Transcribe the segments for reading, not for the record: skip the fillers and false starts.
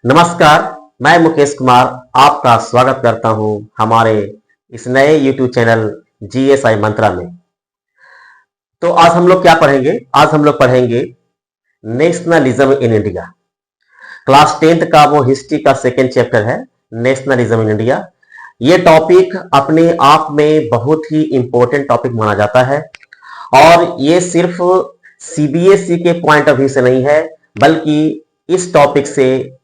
नमस्कार, मैं मुकेश कुमार आपका स्वागत करता हूं हमारे इस नए YouTube चैनल GSI मंत्रा में। तो आज हम लोग क्या पढ़ेंगे? आज हम लोग पढ़ेंगे nationalism in India. Class 10th का वो हिस्ट्री का सेकेंड चैप्टर है, नेशनलिज्म इन इंडिया। ये टॉपिक अपने आप में बहुत ही इंपॉर्टेंट टॉपिक माना जाता है और ये सिर्फ CBSE के पॉइंट ऑफ व्यू से नहीं है, बल्कि इस टॉपिक से,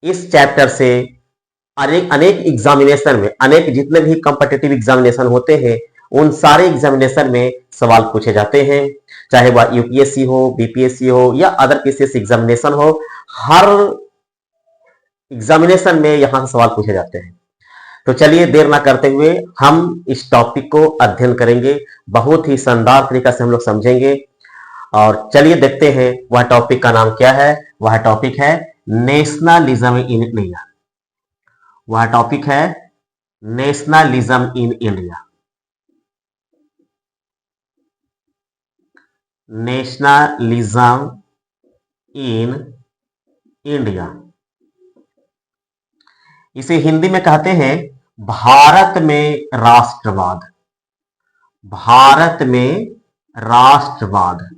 इस चैप्टर से अनेक एग्जामिनेशन में, अनेक जितने भी कॉम्पिटिटिव एग्जामिनेशन होते हैं उन सारे एग्जामिनेशन में सवाल पूछे जाते हैं, चाहे वह UPSC हो, BPSC हो या अदर किसी एग्जामिनेशन हो। हर एग्जामिनेशन में यहां से सवाल पूछे जाते हैं। तो चलिए देर ना करते हुए हम इस टॉपिक को अध्ययन करेंगे, बहुत ही शानदार तरीका से हम लोग समझेंगे। और चलिए देखते हैं वह टॉपिक का नाम क्या है। वह टॉपिक है नेशनलिज्म इन इंडिया। वह टॉपिक है nationalism in India. Nationalism in India, इसे हिंदी में कहते हैं भारत में राष्ट्रवाद। भारत में राष्ट्रवाद।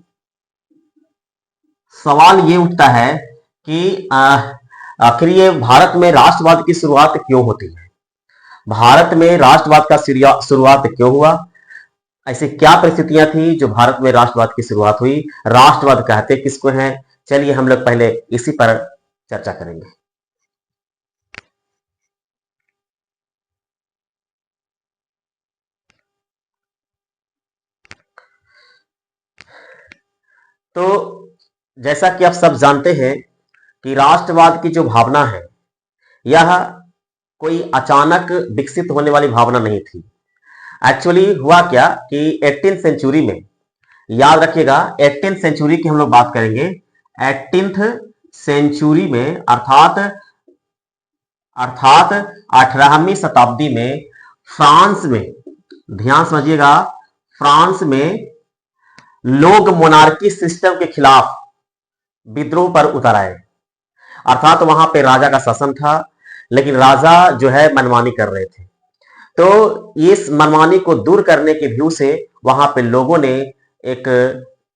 सवाल ये उठता है कि आखिर ये भारत में राष्ट्रवाद की शुरुआत क्यों होती है? भारत में राष्ट्रवाद का शुरुआत क्यों हुआ? ऐसी क्या परिस्थितियां थी जो भारत में राष्ट्रवाद की शुरुआत हुई? राष्ट्रवाद कहते किसको हैं? चलिए हम लोग पहले इसी पर चर्चा करेंगे। तो जैसा कि आप सब जानते हैं कि राष्ट्रवाद की जो भावना है यह कोई अचानक विकसित होने वाली भावना नहीं थी। एक्चुअली हुआ क्या कि 18th सेंचुरी में, याद रखिएगा 18th सेंचुरी की हम लोग बात करेंगे। 18th सेंचुरी में अर्थात 18वीं शताब्दी में फ्रांस में, ध्यान समझिएगा, फ्रांस में लोग मोनार्की सिस्टम के खिलाफ विद्रोह पर उतर आए। अर्थात वहां पे राजा का शासन था, लेकिन राजा जो है मनमानी कर रहे थे। तो इस मनमानी को दूर करने के व्यू से वहां पे लोगों ने एक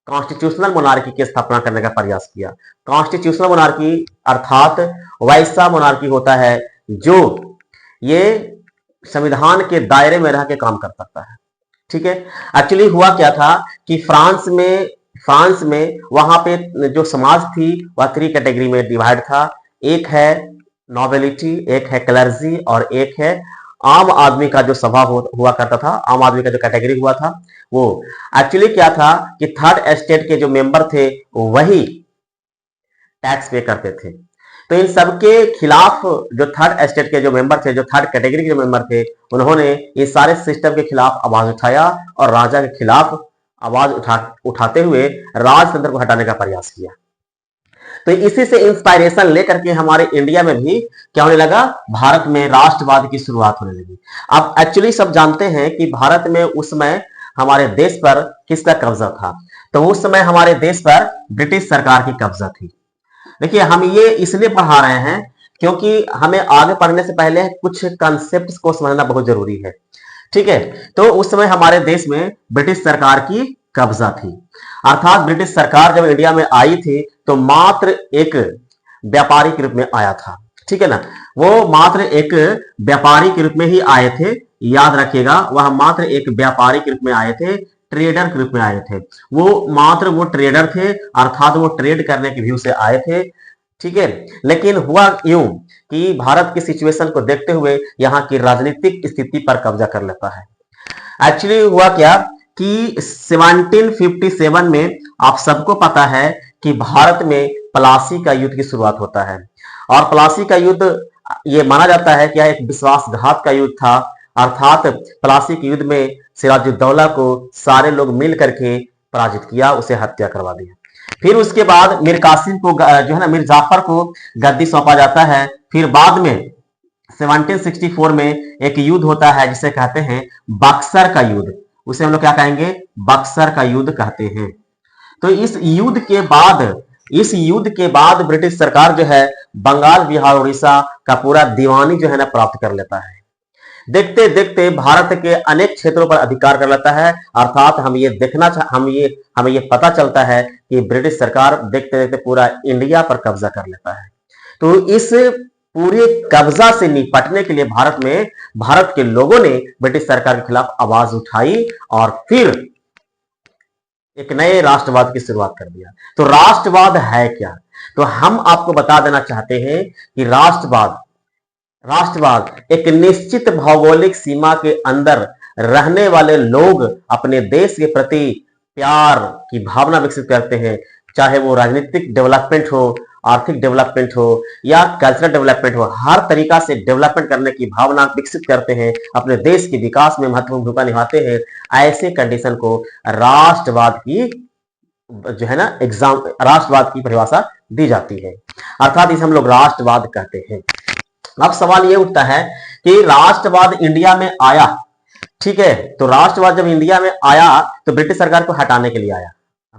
कॉन्स्टिट्यूशनल मोनार्की की स्थापना करने का प्रयास किया। कॉन्स्टिट्यूशनल मोनार्की अर्थात वैसा मोनार्की होता है जो ये संविधान के दायरे में रह के काम कर सकता है। ठीक है। एक्चुअली हुआ क्या था कि फ्रांस में वहां पे जो समाज थी वह 3 कैटेगरी में डिवाइड था। एक है नोबिलिटी, एक है क्लर्जी और एक है आम आदमी का जो स्वभाव हुआ करता था, आम आदमी का जो कैटेगरी हुआ था वो। एक्चुअली क्या था कि थर्ड एस्टेट के जो मेंबर थे वही टैक्स पे करते थे। तो इन सबके खिलाफ जो थर्ड एस्टेट के जो मेंबर थे, जो थर्ड कैटेगरी के जो मेंबर थे, उन्होंने इस सारे सिस्टम के खिलाफ आवाज उठाया और राजा के खिलाफ आवाज उठाते हुए राजतंत्र को हटाने का प्रयास किया। तो इसी से इंस्पायरेशन लेकर के हमारे इंडिया में भी क्या होने लगा? भारत में राष्ट्रवाद की शुरुआत होने लगी। अब एक्चुअली सब जानते हैं कि भारत में उस समय हमारे देश पर किसका कब्जा था? तो उस समय हमारे देश पर ब्रिटिश सरकार की कब्जा थी। देखिए, हम ये इसलिए पढ़ा रहे हैं क्योंकि हमें आगे पढ़ने से पहले कुछ कॉन्सेप्ट्स को समझना बहुत जरूरी है। ठीक है। तो उस समय हमारे देश में ब्रिटिश सरकार की कब्जा थी। अर्थात ब्रिटिश सरकार जब इंडिया में आई थी तो मात्र एक व्यापारी के रूप में आया था। ठीक है ना, वो मात्र एक व्यापारी के रूप में ही आए थे। याद रखिएगा, वह मात्र एक व्यापारी के रूप में आए थे, ट्रेडर के रूप में आए थे। वो ट्रेडर थे, अर्थात वो ट्रेड करने के व्यू से आए थे। ठीक है। लेकिन हुआ यूं कि भारत की सिचुएशन को देखते हुए यहाँ की राजनीतिक स्थिति पर कब्जा कर लेता है। एक्चुअली हुआ क्या कि 1757 में आप सबको पता है कि भारत में प्लासी का युद्ध की शुरुआत होता है। और प्लासी का युद्ध ये माना जाता है कि यह एक विश्वासघात का युद्ध था। अर्थात प्लासी के युद्ध में सिराजुद्दौला को सारे लोग मिल करके पराजित किया, उसे हत्या करवा दिया। फिर उसके बाद मीर कासिम को जो है ना, मीर जाफर को गद्दी सौंपा जाता है। फिर बाद में 1764 में एक युद्ध होता है जिसे कहते हैं बक्सर का युद्ध। उसे हम लोग क्या कहेंगे? बक्सर का युद्ध कहते हैं। तो इस युद्ध के बाद इस युद्ध के बाद ब्रिटिश सरकार जो है बंगाल, बिहार, उड़ीसा का पूरा दीवानी जो है ना प्राप्त कर लेता है। देखते देखते भारत के अनेक क्षेत्रों पर अधिकार कर लेता है। अर्थात हमें ये पता चलता है कि ब्रिटिश सरकार देखते देखते पूरा इंडिया पर कब्जा कर लेता है। तो इस पूरे कब्जा से निपटने के लिए भारत के लोगों ने ब्रिटिश सरकार के खिलाफ आवाज उठाई और फिर एक नए राष्ट्रवाद की शुरुआत कर दिया। तो राष्ट्रवाद है क्या? तो हम आपको बता देना चाहते हैं कि राष्ट्रवाद एक निश्चित भौगोलिक सीमा के अंदर रहने वाले लोग अपने देश के प्रति प्यार की भावना विकसित करते हैं, चाहे वो राजनीतिक डेवलपमेंट हो, आर्थिक डेवलपमेंट हो या कल्चरल डेवलपमेंट हो, हर तरीका से डेवलपमेंट करने की भावना विकसित करते हैं, अपने देश के विकास में महत्वपूर्ण भूमिका निभाते हैं। ऐसे कंडीशन को राष्ट्रवाद की जो है ना राष्ट्रवाद की परिभाषा दी जाती है, अर्थात इसे हम लोग राष्ट्रवाद कहते हैं। अब सवाल ये उठता है कि राष्ट्रवाद इंडिया में आया, ठीक है, तो राष्ट्रवाद जब इंडिया में आया तो ब्रिटिश सरकार को हटाने के लिए आया।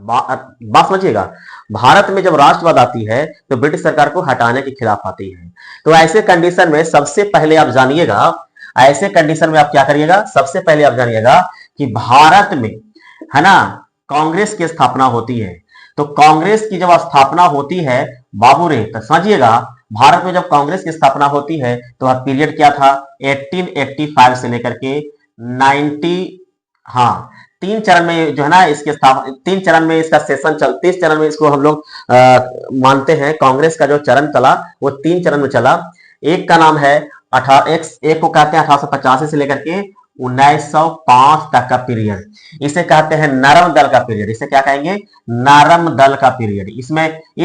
बात समझिएगा, भारत में जब राष्ट्रवाद आती है तो ब्रिटिश सरकार को हटाने के खिलाफ आती है। तो ऐसे कंडीशन में सबसे पहले आप जानिएगा, ऐसे कंडीशन में आप क्या करिएगा, सबसे पहले आप जानिएगा कि भारत में है ना कांग्रेस की स्थापना होती है। तो कांग्रेस की जब स्थापना होती है बाबू रे, तो समझिएगा भारत में जब कांग्रेस की स्थापना होती है तो वह पीरियड क्या था, 1885 से लेकर के 3 चरण में जो है ना इसके स्थापना, 3 चरण में इसका सेशन 30 चरण में इसको हम लोग मानते हैं। कांग्रेस का जो चरण चला वो 3 चरण में चला। एक का नाम है एक को कहते हैं 1885 से लेकर के 1905 तक का पीरियड, इसे कहते हैं नरम दल का पीरियड। इसे क्या कहेंगे, नरम दल का पीरियड। इस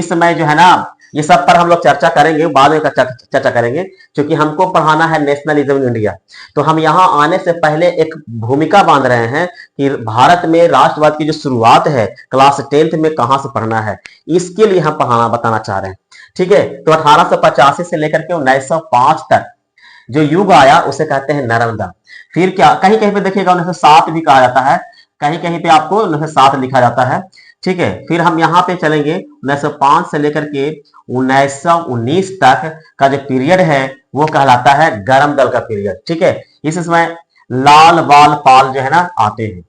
समय जो है ना ये सब पर हम लोग चर्चा करेंगे, बाद में चर्चा करेंगे, क्योंकि हमको पढ़ाना है नेशनलिज्म इन इंडिया। तो हम यहाँ आने से पहले एक भूमिका बांध रहे हैं कि भारत में राष्ट्रवाद की जो शुरुआत है क्लास 10th में कहां से पढ़ना है, इसके लिए हम बताना चाह रहे हैं। ठीक है, तो 1885 से लेकर के 1905 तक जो युग आया उसे कहते हैं नरम दल। फिर क्या, कहीं कहीं पे देखिएगा 1907 भी कहा जाता है, कहीं कहीं पे आपको 1907 लिखा जाता है। ठीक है, फिर हम यहाँ पे चलेंगे 1905 से लेकर के 1919 तक का जो पीरियड है वो कहलाता है गरम दल का पीरियड। ठीक है, इस समय लाल बाल पाल जो है ना आते हैं,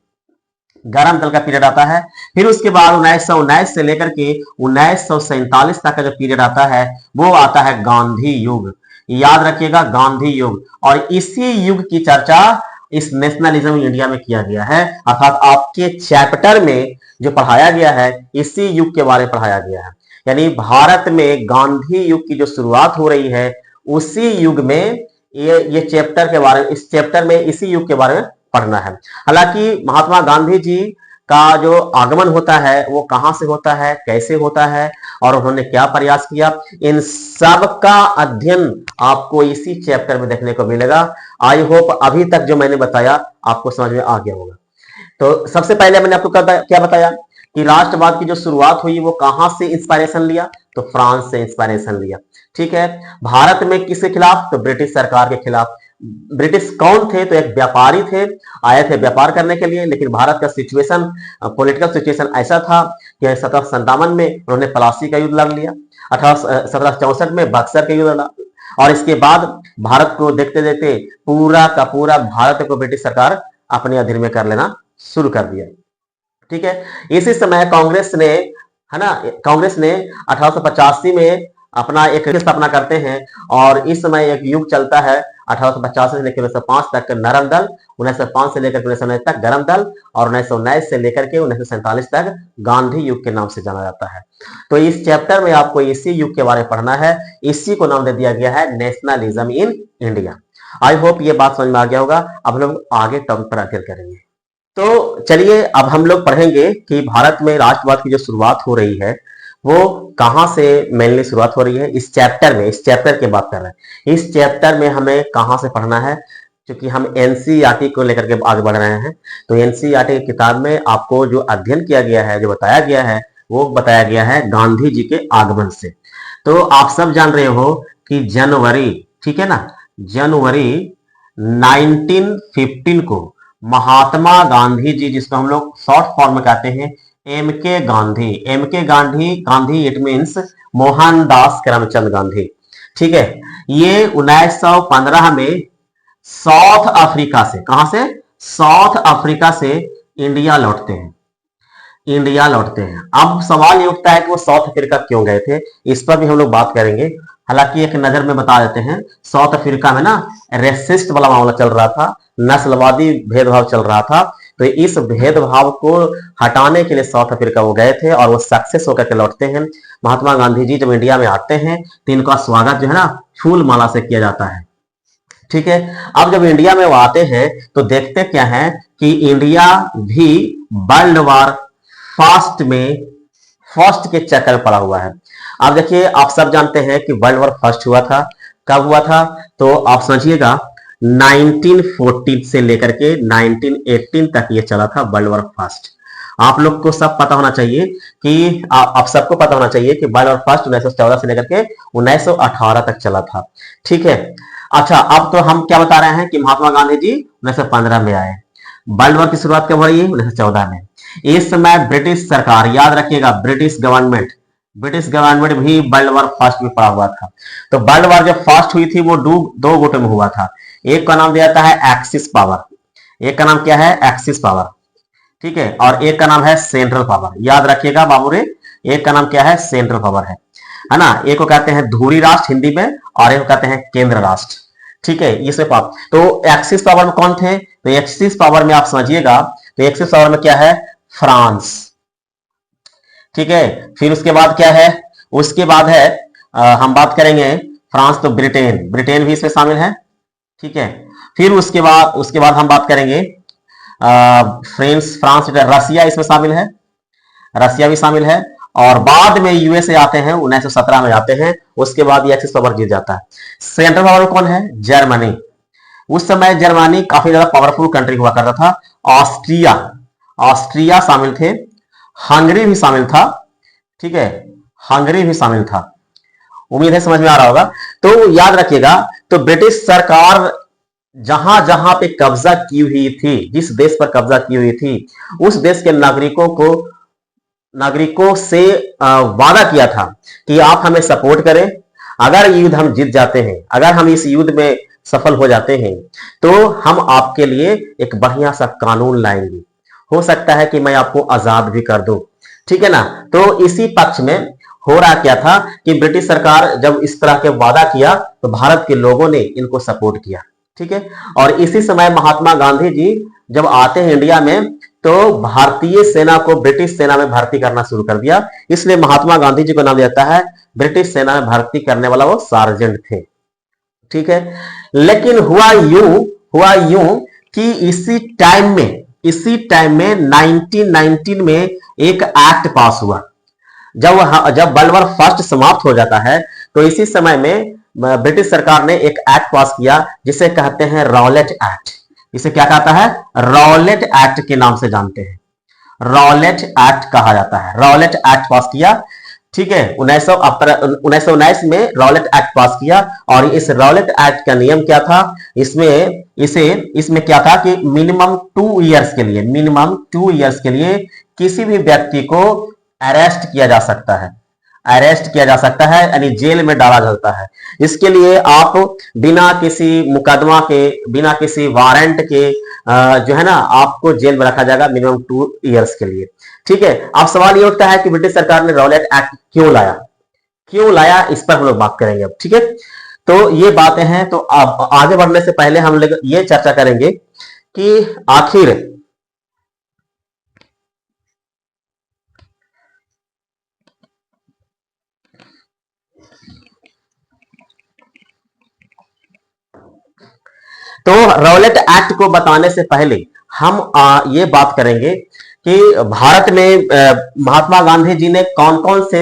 गरम दल का पीरियड आता है। फिर उसके बाद 1919 से लेकर के 1947 तक का जो पीरियड आता है वो आता है गांधी युग। याद रखिएगा, गांधी युग। और इसी युग की चर्चा इस नेशनलिज्म इंडिया में किया गया है, अर्थात आपके चैप्टर में जो पढ़ाया गया है इसी युग के बारे में पढ़ाया गया है। यानी भारत में गांधी युग की जो शुरुआत हो रही है उसी युग में ये चैप्टर के बारे में, इस चैप्टर में इसी युग के बारे में पढ़ना है। हालांकि महात्मा गांधी जी का जो आगमन होता है वो कहां से होता है, कैसे होता है और उन्होंने क्या प्रयास किया, इन सब का अध्ययन आपको इसी चैप्टर में देखने को मिलेगा। आई होप अभी तक जो मैंने बताया आपको समझ में आ गया होगा। तो सबसे पहले मैंने आपको क्या बताया कि राष्ट्रवाद की जो शुरुआत हुई वो कहां से इंस्पायरेशन लिया, तो फ्रांस से इंस्पायरेशन लिया। ठीक है, भारत में किसके खिलाफ, तो ब्रिटिश सरकार के खिलाफ। ब्रिटिश कौन थे, तो एक व्यापारी थे, आए थे व्यापार करने के लिए, लेकिन भारत का सिचुएशन, पॉलिटिकल सिचुएशन ऐसा था कि 1757 में उन्होंने प्लासी का युद्ध लड़ लिया, 1764 में बक्सर का युद्ध लड़ा, और इसके बाद भारत को देखते देखते पूरा का पूरा भारत को ब्रिटिश सरकार अपने अधीन में कर लेना शुरू कर दिया। ठीक है, इसी समय कांग्रेस ने 1885 में अपना एक स्थापना करते हैं, और इस समय एक युग चलता है 1885 से लेकर 1905 तक नरम दल, 1905 से लेकर 1919 तक गरम दल, और 1919 से लेकर के 1947 तक गांधी युग के नाम से जाना जाता है। तो इस चैप्टर में आपको इसी युग के बारे में पढ़ना है, इसी को नाम दे दिया गया है nationalism in India. I hope ये बात समझ में आ गया होगा। अब हम लोग आगे टॉपिक पर अध्ययन करेंगे। तो चलिए अब हम लोग पढ़ेंगे कि भारत में राष्ट्रवाद की जो शुरुआत हो रही है वो कहां से मेनली शुरुआत हो रही है। इस चैप्टर में, इस चैप्टर की बात कर रहे हैं, इस चैप्टर में हमें कहां से पढ़ना है, क्योंकि हम एनसीईआरटी को लेकर के आगे बढ़ रहे हैं। तो एनसीईआरटी की किताब में आपको जो अध्ययन किया गया है, जो बताया गया है, वो बताया गया है गांधी जी के आगमन से। तो आप सब जान रहे हो कि जनवरी, ठीक है ना, जनवरी 1915 को महात्मा गांधी जी, जिसको हम लोग शॉर्ट फॉर्म में कहते हैं एम के गांधी। एम के गांधी, गांधी इट मीन्स मोहनदास करमचंद गांधी। ठीक है, ये 1915 में साउथ अफ्रीका से, कहां से, साउथ अफ्रीका से इंडिया लौटते हैं, इंडिया लौटते हैं। अब सवाल ये उठता है कि वो साउथ अफ्रीका क्यों गए थे, इस पर भी हम लोग बात करेंगे। हालांकि एक नजर में बता देते हैं, साउथ अफ्रीका में ना रेसिस्ट वाला मामला चल रहा था, नस्लवादी भेदभाव चल रहा था, तो इस भेदभाव को हटाने के लिए साउथ अफ्रीका वो गए थे और वो सक्सेस होकर के लौटते हैं। महात्मा गांधी जी जब इंडिया में आते हैं तो इनका स्वागत जो है ना फूल माला से किया जाता है। ठीक है, अब जब इंडिया में वो आते हैं तो देखते क्या है कि इंडिया भी वर्ल्ड वार फर्स्ट के चक्कर में पड़ा हुआ है। अब देखिए, आप सब जानते हैं कि वर्ल्ड वॉर फर्स्ट हुआ था, कब हुआ था, तो आप समझिएगा 1914 से लेकर के 1918 तक ये चला था वर्ल्ड वॉर फर्स्ट। आप लोग को सब पता होना चाहिए कि आप सबको पता होना चाहिए कि वर्ल्ड वॉर फर्स्ट 1914 से लेकर के 1918 तक चला था। ठीक है, अच्छा, अब तो हम क्या बता रहे हैं कि महात्मा गांधी जी 1915 में आए। वर्ल्ड वॉर की शुरुआत कब हो रही है, 1914 में। इस समय ब्रिटिश सरकार, याद रखिएगा, ब्रिटिश गवर्नमेंट भी वर्ल्ड वॉर फर्स्ट में पड़ा हुआ था। तो वर्ल्ड वॉर जब फर्स्ट हुई थी वो दो गुटों में हुआ था। एक का नाम दिया जाता है एक्सिस पावर, एक का नाम क्या है, एक्सिस पावर। ठीक है, और एक का नाम है सेंट्रल पावर। याद रखिएगा बाबूरे, एक का नाम क्या है, सेंट्रल पावर है ना। एक को कहते हैं धुरी राष्ट्र हिंदी में, और एक को कहते हैं केंद्र राष्ट्र। ठीक है, ये सब पावर। तो एक्सिस पावर में कौन थे, तो एक्सिस पावर में आप समझिएगा, तो एक्सिस पावर में क्या है, फ्रांस। ठीक है, फिर उसके बाद क्या है, उसके बाद है हम बात करेंगे फ्रांस, तो ब्रिटेन भी इसमें शामिल है। ठीक है, फिर उसके बाद हम बात करेंगे फ्रांस, रसिया इसमें शामिल है, रसिया भी शामिल है। और बाद में यूएसए आते हैं, 1917 में आते हैं। उसके बाद ये एक्सिस पावर जीत जाता है। सेंट्रल पावर कौन है, जर्मनी। उस समय जर्मनी काफी ज्यादा पावरफुल कंट्री हुआ करता था। ऑस्ट्रिया शामिल थे, हंगरी भी शामिल था। ठीक है, हंगरी भी शामिल था। उम्मीद है समझ में आ रहा होगा। तो याद रखिएगा, तो ब्रिटिश सरकार जहां जहां पे कब्जा की हुई थी, जिस देश पर कब्जा की हुई थी, उस देश के नागरिकों से वादा किया था कि आप हमें सपोर्ट करें। अगर युद्ध हम जीत जाते हैं, अगर हम इस युद्ध में सफल हो जाते हैं, तो हम आपके लिए एक बढ़िया सा कानून लाएंगे। हो सकता है कि मैं आपको आजाद भी कर दूं। ठीक है ना। तो इसी पक्ष में हो रहा क्या था कि ब्रिटिश सरकार जब इस तरह के वादा किया तो भारत के लोगों ने इनको सपोर्ट किया। ठीक है, और इसी समय महात्मा गांधी जी जब आते हैं इंडिया में, तो भारतीय सेना को ब्रिटिश सेना में भर्ती करना शुरू कर दिया। इसलिए महात्मा गांधी जी को नाम दिया है ब्रिटिश सेना में भर्ती करने वाला, वो सार्जेंट थे। ठीक है, लेकिन हुआ यूं कि इसी टाइम में 1919 में एक एक्ट पास हुआ। जब वर्ल्ड वॉर फर्स्ट समाप्त हो जाता है, तो इसी समय में ब्रिटिश सरकार ने एक एक्ट पास किया जिसे कहते हैं रॉलेट एक्ट। इसे क्या कहता है, रॉलेट एक्ट के नाम से जानते हैं, रॉलेट एक्ट कहा जाता है। रॉलेट एक्ट पास किया। ठीक है, 1919 में रॉलेट एक्ट पास किया। और इस रॉलेट एक्ट का नियम क्या था, इसमें क्या था कि मिनिमम 2 इयर्स के लिए किसी भी व्यक्ति को अरेस्ट किया जा सकता है, यानी जेल में डाला जाता है। इसके लिए आप बिना किसी मुकदमा के, बिना किसी वारंट के जो है ना, आपको जेल में रखा जाएगा मिनिमम 2 इयर्स के लिए। ठीक है, अब सवाल ये उठता है कि ब्रिटिश सरकार ने रॉलेट एक्ट क्यों लाया, इस पर हम लोग बात करेंगे अब। ठीक है, तो ये बातें हैं। तो अब आगे बढ़ने से पहले हम लोग ये चर्चा करेंगे कि आखिर तो रॉलेट एक्ट को बताने से पहले हम ये बात करेंगे कि भारत में महात्मा गांधी जी ने कौन कौन से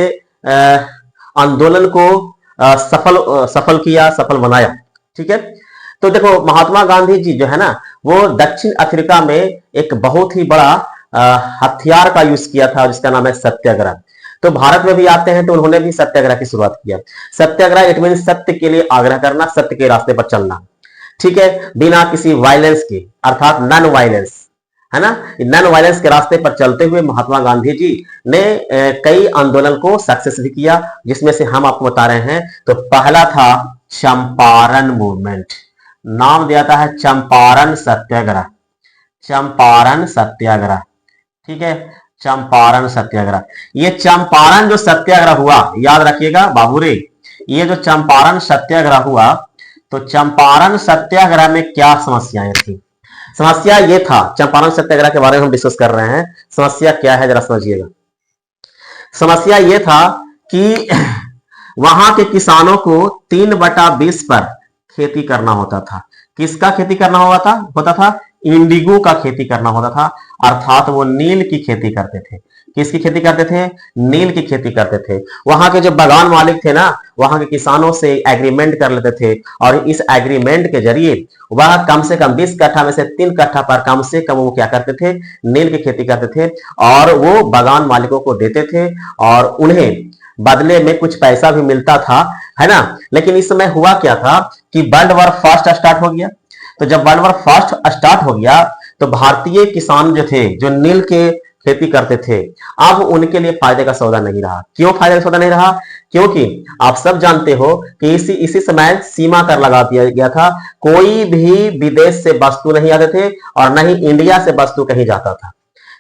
आंदोलन को सफल बनाया। ठीक है, तो देखो, महात्मा गांधी जी जो है ना, वो दक्षिण अफ्रीका में एक बहुत ही बड़ा हथियार का यूज किया था, जिसका नाम है सत्याग्रह। तो भारत में भी आते हैं तो उन्होंने भी सत्याग्रह की शुरुआत किया। सत्याग्रह इट मीन सत्य के लिए आग्रह करना, सत्य के रास्ते पर चलना। ठीक है, बिना किसी वायलेंस के, अर्थात नॉन वायलेंस, है ना। नॉन वायलेंस के रास्ते पर चलते हुए महात्मा गांधी जी ने कई आंदोलन को सक्सेस भी किया, जिसमें से हम आपको बता रहे हैं। तो पहला था चंपारण मूवमेंट, नाम दिया था है चंपारण सत्याग्रह, चंपारण सत्याग्रह, ठीक है, चंपारण सत्याग्रह। ये चंपारण जो सत्याग्रह हुआ, याद रखिएगा बाबूरे, ये जो चंपारण सत्याग्रह हुआ, तो चंपारण सत्याग्रह में क्या समस्याएं थी? समस्या ये था, चंपारण सत्याग्रह के बारे में हम डिस्कस कर रहे हैं, समस्या क्या है जरा समझिएगा। समस्या ये था कि वहां के किसानों को 3/20 पर खेती करना होता था। किसका खेती करना होता था? इंडिगो का खेती करना होता था, अर्थात वो नील की खेती करते थे। किसकी खेती करते थे? नील की खेती करते थे। वहां के जो बागान मालिक थे ना, वहां के किसानों से एग्रीमेंट कर लेते थे, और इस एग्रीमेंट के जरिए वह कम से कम 20 कट्ठा में से 3 कट्ठा पर कम से कम वो क्या करते थे? नील की खेती करते थे, और वो बागान मालिकों को देते थे, और उन्हें बदले में कुछ पैसा भी मिलता था, है ना। लेकिन इस समय हुआ क्या था कि वर्ल्ड वॉर फर्स्ट स्टार्ट हो गया। तो जब वर्ल्ड वॉर फर्स्ट स्टार्ट हो गया, तो भारतीय किसान जो थे, जो नील के खेती करते थे, अब उनके लिए फायदे का सौदा नहीं रहा। क्यों फायदे का सौदा नहीं रहा? क्योंकि आप सब जानते हो कि इसी समय सीमा कर लगा दिया गया था। कोई भी विदेश से वस्तु नहीं आते थे, और न ही इंडिया से वस्तु कहीं जाता था,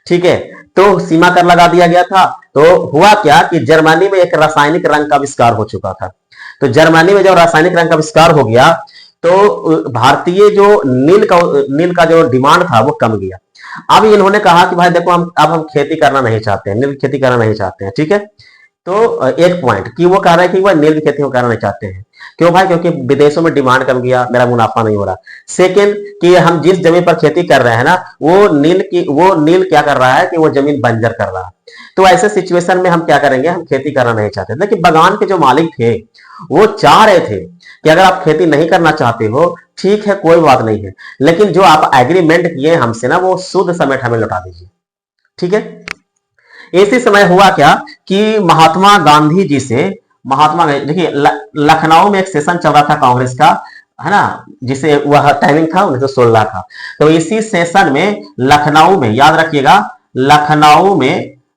ठीक है। तो सीमा कर लगा दिया गया था। तो हुआ क्या कि जर्मनी में एक रासायनिक रंग का आविष्कार हो चुका था। तो जर्मनी में जब रासायनिक रंग का आविष्कार हो गया, तो भारतीय जो नील का जो डिमांड था वो कम गया। अब इन्होंने कहा कि भाई देखो, हम खेती करना नहीं चाहते हैं, नील की खेती करना नहीं चाहते हैं, ठीक है। तो एक पॉइंट कि वो कह रहे हैं कि वह नील की खेती को करना नहीं चाहते हैं। क्यों भाई? क्योंकि विदेशों में डिमांड कम गया, मेरा मुनाफा नहीं हो रहा। सेकेंड कि हम जिस जमीन पर खेती कर रहे हैं ना, वो नील क्या कर रहा है कि वो जमीन बंजर कर रहा है। तो ऐसे सिचुएशन में हम क्या करेंगे? हम खेती करना नहीं चाहते। लेकिन बागान के जो मालिक थे, वो चाह रहे थे कि अगर आप खेती नहीं करना चाहते हो, ठीक है, कोई बात नहीं है, लेकिन जो आप एग्रीमेंट किए हमसे ना, वो शुद्ध समेट हमें लौटा दीजिए, ठीक है। इसी समय हुआ क्या कि महात्मा गांधी जी से, देखिए लखनऊ में एक सेशन चल रहा था कांग्रेस का, है ना, जिसे वह टाइमिंग था 1916 का। तो इसी सेशन में लखनऊ में, याद रखिएगा,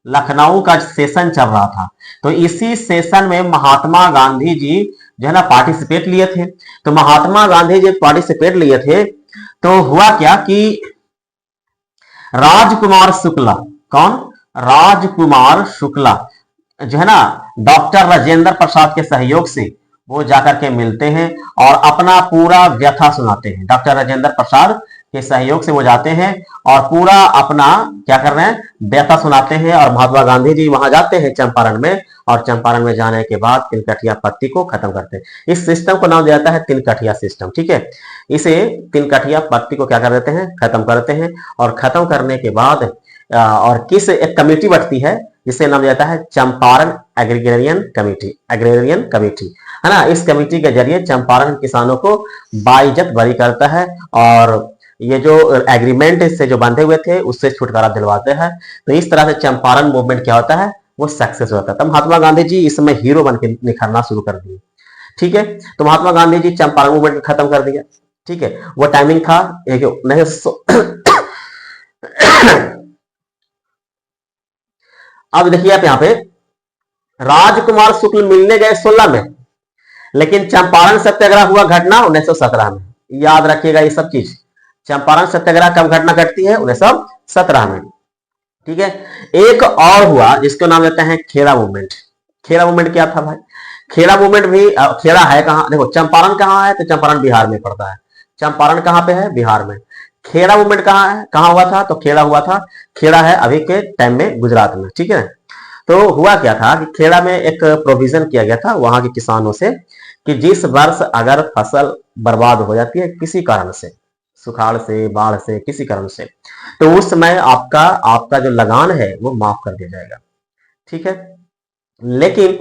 लखनऊ का सेशन चल रहा था। तो इसी सेशन में महात्मा गांधी जी जो है ना पार्टिसिपेट लिए थे। तो महात्मा गांधी जी पार्टिसिपेट लिए थे, तो हुआ क्या कि राजकुमार शुक्ला, कौन? राजकुमार शुक्ला जो है ना, डॉक्टर राजेंद्र प्रसाद के सहयोग से वो जाकर के मिलते हैं और अपना पूरा व्यथा सुनाते हैं। डॉक्टर राजेंद्र प्रसाद के सहयोग से वो जाते हैं और पूरा अपना क्या कर रहे हैं? व्यथा सुनाते हैं। और महात्मा गांधी जी वहां जाते हैं चंपारण में, और चंपारण में जाने के बाद तिनकठिया पत्ती को खत्म करते हैं। इस सिस्टम को नाम दिया जाता है तिनकठिया सिस्टम, ठीक है। इसे तिनकठिया पत्ती को क्या कर देते हैं? खत्म करते हैं। और खत्म करने के बाद और किस एक कमेटी बैठती है जिसे नाम दिया जाता है चंपारण एग्रीगेरियन कमेटी, है ना। इस कमेटी के जरिए चंपारण किसानों को बाइज्जत बरी करता है, और ये जो एग्रीमेंट इससे जो बंधे हुए थे उससे छुटकारा दिलवाते हैं। तो इस तरह से चंपारण मूवमेंट क्या होता है? वो सक्सेस होता है। तब महात्मा गांधी जी इस समय हीरो बन के निखरना शुरू कर दिए, ठीक है। तो महात्मा गांधी जी चंपारण मूवमेंट खत्म कर दिया, ठीक है। वो टाइमिंग था नहीं अब देखिए आप यहाँ पे राजकुमार शुक्ल मिलने गए 16 में, लेकिन चंपारण सत्याग्रह हुआ घटना 1917 में। याद रखिएगा ये सब चीज। चंपारण सत्याग्रह कब घटना घटती है? 1917 में, ठीक है। एक और हुआ जिसको नाम देते हैं खेड़ा मूवमेंट। खेड़ा मूवमेंट क्या था भाई? खेड़ा मूवमेंट भी, खेड़ा है कहां? देखो चंपारण कहां है? तो चंपारण बिहार में पड़ता है। चंपारण कहां पे है? बिहार में। खेड़ा मूवमेंट कहां है? कहां हुआ था? तो खेड़ा हुआ था। खेड़ा है अभी के टाइम में गुजरात में, ठीक है। तो हुआ क्या था कि खेड़ा में एक प्रोविजन किया गया था वहां के किसानों से कि जिस वर्ष अगर फसल बर्बाद हो जाती है किसी कारण से, सुखाड़ से, बाढ़ से, किसी कारण से, तो उस समय आपका जो लगान है वो माफ कर दिया जाएगा, ठीक है। लेकिन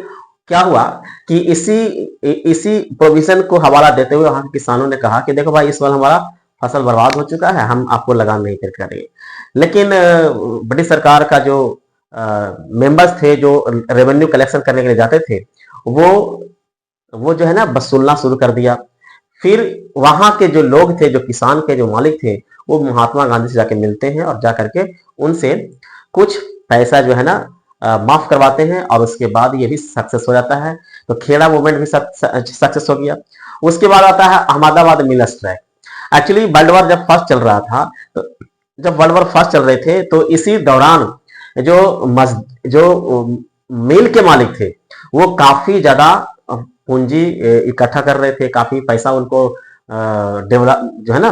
क्या हुआ कि इसी प्रोविजन को हवाला देते हुए वहां के किसानों ने कहा कि देखो भाई, इस बार हमारा फसल बर्बाद हो चुका है, हम आपको लगान नहीं पे करेंगे। लेकिन ब्रिटिश सरकार का जो मेंबर्स थे जो रेवेन्यू कलेक्शन करने के लिए जाते थे, वो जो है ना वसूलना शुरू कर दिया। फिर वहां के जो लोग थे, जो किसान के जो मालिक थे, वो महात्मा गांधी से जाके मिलते हैं और जाकर के उनसे कुछ पैसा जो है ना माफ करवाते हैं, और उसके बाद ये भी सक्सेस हो जाता है। तो खेड़ा मूवमेंट भी सक्सेस हो गया। उसके बाद आता है अहमदाबाद मिल स्ट्राइक। एक्चुअली वर्ल्ड वॉर जब फर्स्ट चल रहा था, तो जब वर्ल्ड वॉर फर्स्ट चल रहे थे, तो इसी दौरान जो मिल के मालिक थे वो काफी ज्यादा पूंजी इकट्ठा कर रहे थे, काफी पैसा उनको डेवलप जो है ना,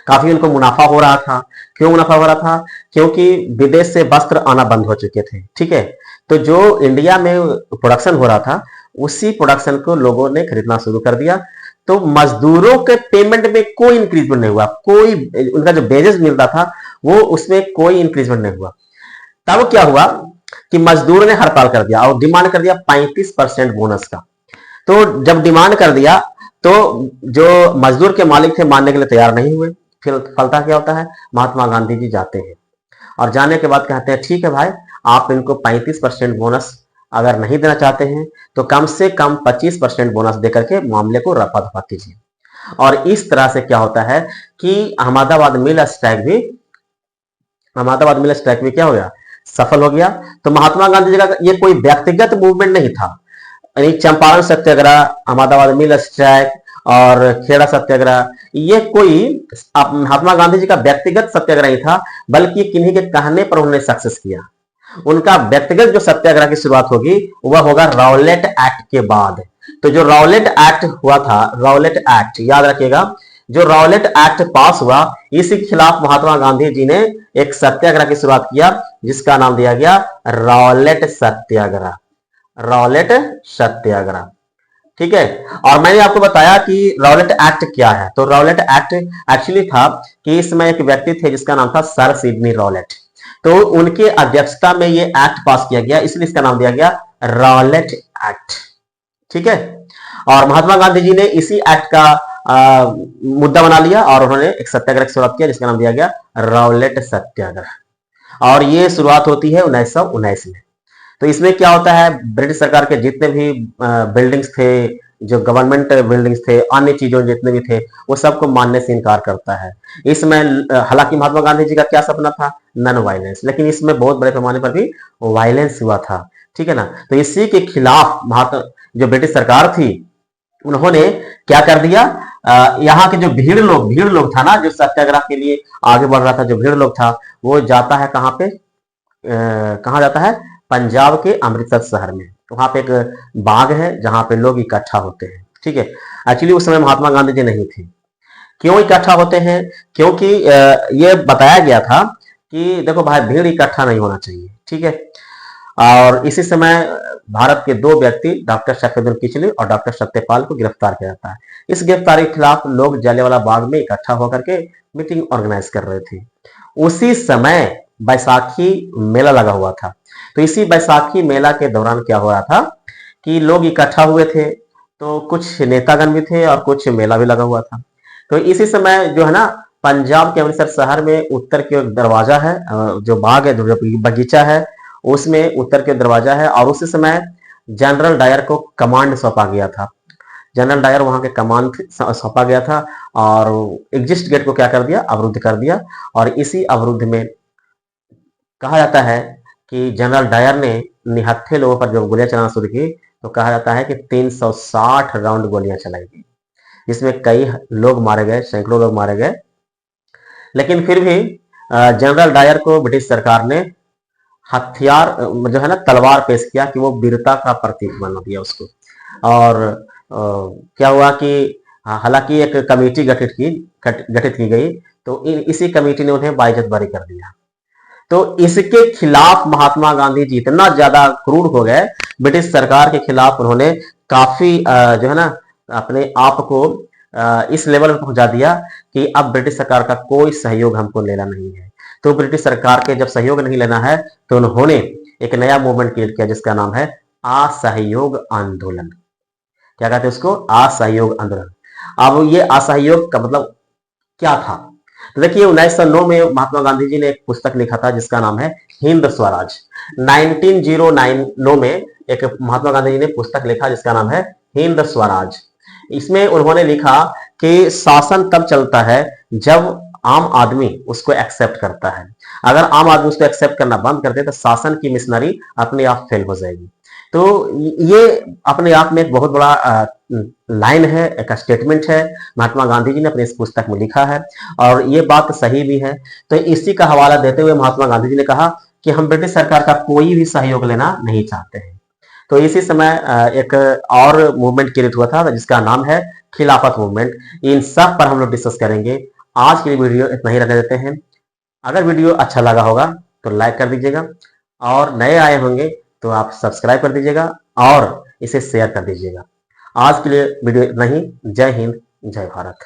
काफी उनको मुनाफा हो रहा था। क्यों मुनाफा हो रहा था? क्योंकि विदेश से वस्त्र आना बंद हो चुके थे, ठीक है। तो जो इंडिया में प्रोडक्शन हो रहा था, उसी प्रोडक्शन को लोगों ने खरीदना शुरू कर दिया। तो मजदूरों के पेमेंट में कोई इंक्रीजमेंट नहीं हुआ, कोई उनका जो वेजेस मिलता था वो उसमें कोई इंक्रीजमेंट नहीं हुआ। तब क्या हुआ कि मजदूर ने हड़ताल कर दिया और डिमांड कर दिया 35% बोनस का। तो जब डिमांड कर दिया तो जो मजदूर के मालिक थे मानने के लिए तैयार नहीं हुए। फिर फलता क्या होता है, महात्मा गांधी जी जाते हैं और जाने के बाद कहते हैं ठीक है भाई, आप इनको 35% बोनस अगर नहीं देना चाहते हैं तो कम से कम 25% बोनस देकर के मामले को रफा दफा कीजिए। और इस तरह से क्या होता है कि अहमदाबाद मिल स्ट्राइक भी क्या हो गया, सफल हो गया। तो महात्मा गांधी जी का ये कोई व्यक्तिगत मूवमेंट नहीं था, यानी चंपारण सत्याग्रह, अहमदाबाद मिल स्ट्राइक और खेड़ा सत्याग्रह, ये कोई महात्मा गांधी जी का व्यक्तिगत सत्याग्रह नहीं था, बल्कि किन्हीं के कहने पर उन्होंने सक्सेस किया। उनका व्यक्तिगत जो सत्याग्रह की शुरुआत होगी वह होगा राउलेट एक्ट के बाद। तो जो राउलेट एक्ट हुआ था, राउलेट एक्ट याद रखिएगा, जो राउलेट एक्ट पास हुआ, इसी खिलाफ महात्मा गांधी जी ने एक सत्याग्रह की शुरुआत किया जिसका नाम दिया गया राउलेट सत्याग्रह। राउलेट सत्याग्रह, ठीक है। और मैंने आपको बताया कि राउलेट एक्ट क्या है। तो राउलेट एक्ट एक्चुअली था कि इसमें एक व्यक्ति थे जिसका नाम था सर सिडनी राउलेट। तो उनके अध्यक्षता में ये एक्ट पास किया गया, इसलिए इसका नाम दिया गया राउलेट एक्ट, ठीक है। और महात्मा गांधी जी ने इसी एक्ट का मुद्दा बना लिया और उन्होंने एक सत्याग्रह की शुरुआत किया जिसका नाम दिया गया राउलेट सत्याग्रह। और ये शुरुआत होती है 1919 में। तो इसमें क्या होता है, ब्रिटिश सरकार के जितने भी बिल्डिंग्स थे, जो गवर्नमेंट बिल्डिंग्स थे, अन्य चीजों जितने भी थे, वो सबको मानने से इनकार करता है। इसमें हालांकि महात्मा गांधी जी का क्या सपना था, नॉन वायलेंस, लेकिन इसमें बहुत बड़े पैमाने पर भी वायलेंस हुआ था, ठीक है ना। तो इसी के खिलाफ जो ब्रिटिश सरकार थी उन्होंने क्या कर दिया, यहाँ के जो भीड़ लोग था ना, जो सत्याग्रह के लिए आगे बढ़ रहा था, जो भीड़ लोग था, वो जाता है कहाँ पे, कहाँ जाता है, पंजाब के अमृतसर शहर में। वहां पे एक बाग है जहां पे लोग इकट्ठा होते हैं, ठीक है। एक्चुअली उस समय महात्मा गांधी जी नहीं थे। क्यों इकट्ठा होते हैं, क्योंकि ये बताया गया था कि देखो भाई, भीड़ इकट्ठा नहीं होना चाहिए, ठीक है। और इसी समय भारत के 2 व्यक्ति डॉक्टर सफेदुल किचलू और डॉक्टर सत्यपाल को गिरफ्तार किया जाता है। इस गिरफ्तारी के खिलाफ लोग जलियांवाला बाग में इकट्ठा होकर के मीटिंग ऑर्गेनाइज कर रहे थे। उसी समय बैसाखी मेला लगा हुआ था। तो इसी बैसाखी मेला के दौरान क्या हो रहा था कि लोग इकट्ठा हुए थे, तो कुछ नेतागण भी थे और कुछ मेला भी लगा हुआ था। तो इसी समय जो है ना, पंजाब के अमृतसर शहर में उत्तर की ओर दरवाजा है, जो बाग है, जो बगीचा है, उसमें उत्तर के दरवाजा है। और उसी समय जनरल डायर को कमांड सौंपा गया था। जनरल डायर वहां के कमांड सौंपा गया था और एग्जिट गेट को क्या कर दिया, अवरुद्ध कर दिया। और इसी अवरुद्ध में कहा जाता है कि जनरल डायर ने निहत्थे लोगों पर जब गोलियां चलाना शुरू की, तो कहा जाता है कि 360 राउंड गोलियां चलाई गई, जिसमें कई लोग मारे गए, सैकड़ों लोग मारे गए। लेकिन फिर भी जनरल डायर को ब्रिटिश सरकार ने हथियार जो है ना, तलवार पेश किया कि वो वीरता का प्रतीक बना दिया उसको। और क्या हुआ कि हालांकि एक कमेटी गठित की गई, तो इसी कमेटी ने उन्हें बाइज्जत बरी कर दिया। तो इसके खिलाफ महात्मा गांधी जी इतना ज्यादा क्रूर हो गए ब्रिटिश सरकार के खिलाफ, उन्होंने काफी जो है ना, अपने आप को इस लेवल पर पहुंचा दिया कि अब ब्रिटिश सरकार का कोई सहयोग हमको लेना नहीं है। तो ब्रिटिश सरकार के जब सहयोग नहीं लेना है, तो उन्होंने एक नया मूवमेंट क्रिएट किया जिसका नाम है असहयोग आंदोलन। क्या कहते हैं उसको, असहयोग आंदोलन। अब ये असहयोग का मतलब क्या था, तो देखिए 1909 में महात्मा गांधी जी ने एक पुस्तक लिखा था जिसका नाम है हिंद स्वराज। 1909 में एक महात्मा गांधी जी ने पुस्तक लिखा जिसका नाम है हिंद स्वराज। इसमें उन्होंने लिखा कि शासन तब चलता है जब आम आदमी उसको एक्सेप्ट करता है। अगर आम आदमी उसको एक्सेप्ट करना बंद कर दे तो शासन की मिशनरी अपने आप फेल हो जाएगी। तो ये अपने आप में एक बहुत बड़ा लाइन है, एक स्टेटमेंट है, महात्मा गांधी जी ने अपनी इस पुस्तक में लिखा है और ये बात सही भी है। तो इसी का हवाला देते हुए महात्मा गांधी जी ने कहा कि हम ब्रिटिश सरकार का कोई भी सहयोग लेना नहीं चाहते हैं। तो इसी समय एक और मूवमेंट क्रिएट हुआ था जिसका नाम है खिलाफत मूवमेंट। इन सब पर हम लोग डिस्कस करेंगे। आज की वीडियो इतना ही रखने देते हैं। अगर वीडियो अच्छा लगा होगा तो लाइक कर दीजिएगा और नए आए होंगे तो आप सब्सक्राइब कर दीजिएगा और इसे शेयर कर दीजिएगा। आज के लिए वीडियो इतना ही। जय हिंद, जय भारत।